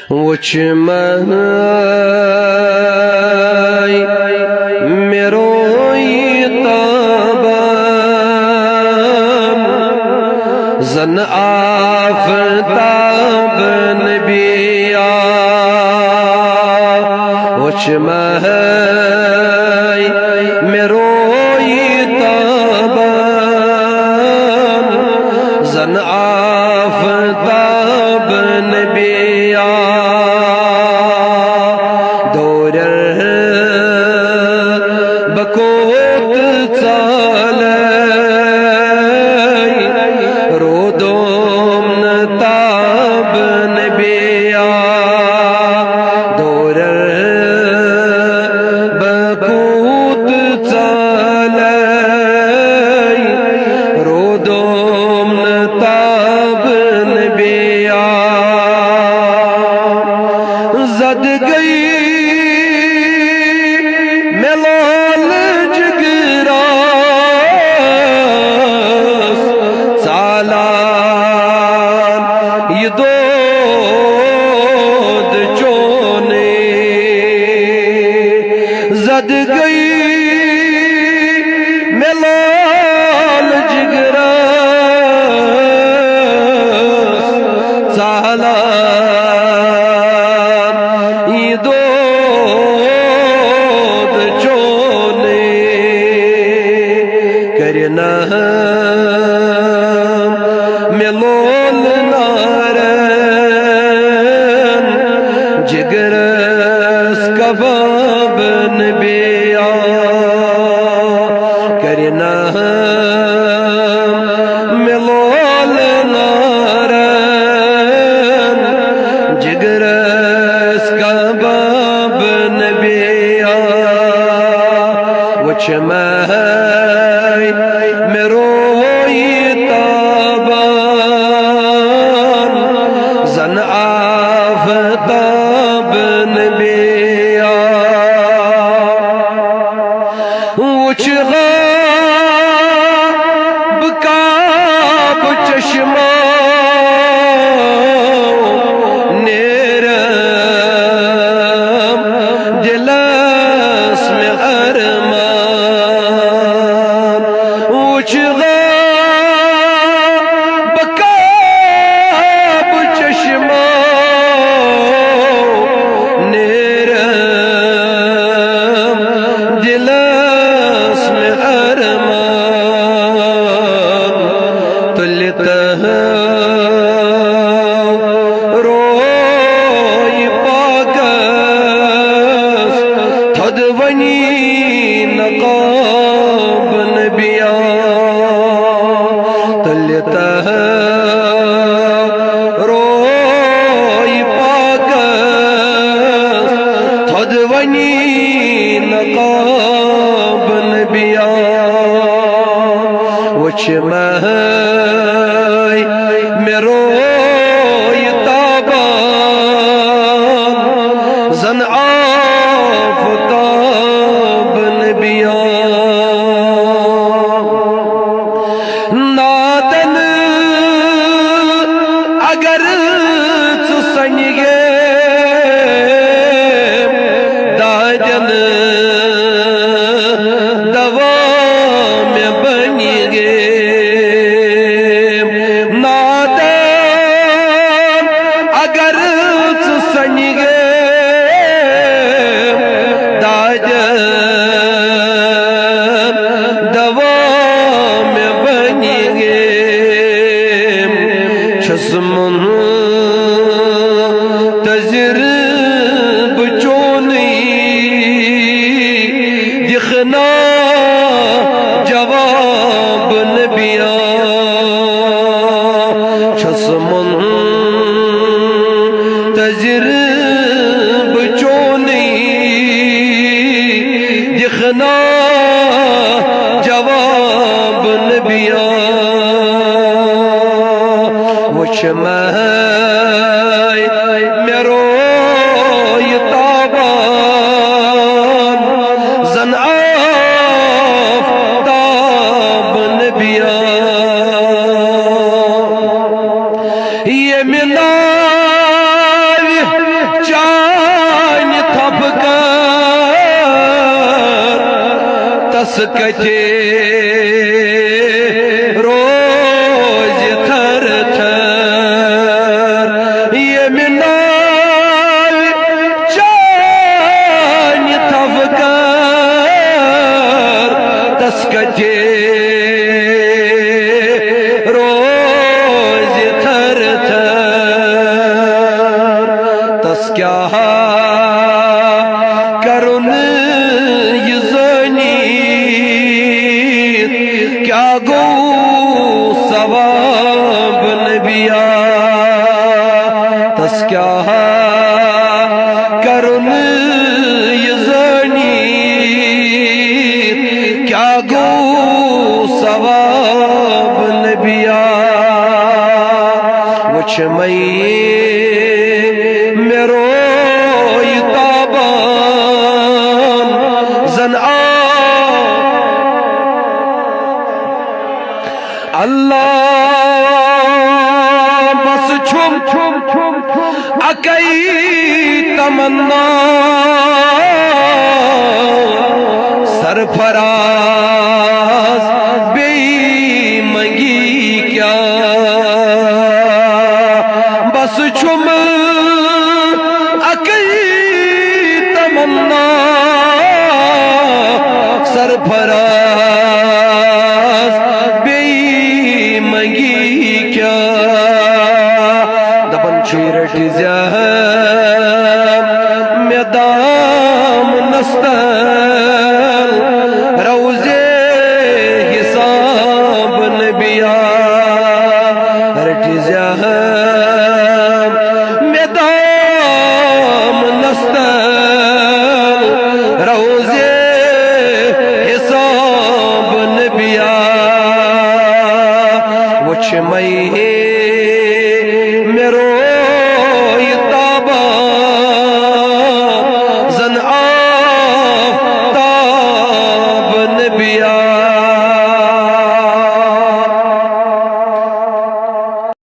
وچھ مہائی میروئی تابان زن آفتاب نبیا وچھ مہائی میروئی تابان زن آفتاب نبیا بکوت چالای رودوم نتاب نبیا دور بکوت چالای رودوم نتاب نبیا زد گئی ملال جگراس سالان یہ دود چونے زد گئی ملال جگراس سالان یہ دود چونے کرنا ملول نارن جگرس کباب نبیا کرنا ملول نارن جگرس کباب نبیا وچھ مہائی میروئی تابان زن آفتاب نبیا وچھ غاب کعب چشمہ نیرم دلس میں ارمان وچھ غاب کعب چشمہ تس کتے روز تھر تھر یہ منال چان تفکر تس کتے روز تھر تھر تس کیا کرن یہ زنی کیا گو ثواب نبیا تس کیا کرن یہ زنی کیا گو ثواب نبیا وچھ میں روی تابان زن اللہ بس چھم اکی تمنا سرفراز بے منگی کیا بس چھم اکی تمنا سرفراز بے منگی کیا دبن چیرٹ زیم میں دام نستن